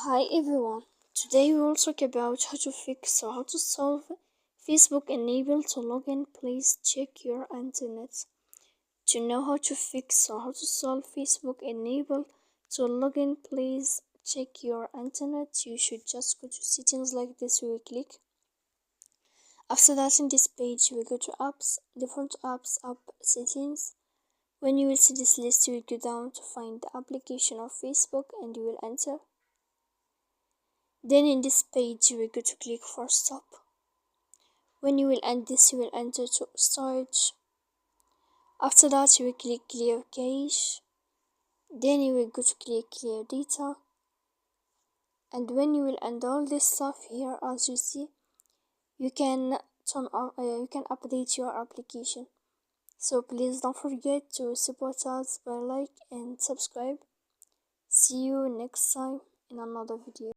Hi everyone. Today we will talk about how to fix or how to solve Facebook unable to log in. Please check your internet. To know how to fix or how to solve Facebook unable to log in, please check your internet. You should just go to settings like this. We will click. After that, in this page, we go to apps, different apps, app settings. When you will see this list, you will go down to find the application of Facebook and you will enter. Then in this page you will go to click for stop. When you will end this, you will enter to storage. After that you will click clear cache. Then you will go to click clear data. And when you will end all this stuff here, as you see, you can turn off, you can update your application. So please don't forget to support us by like and subscribe. See you next time in another video.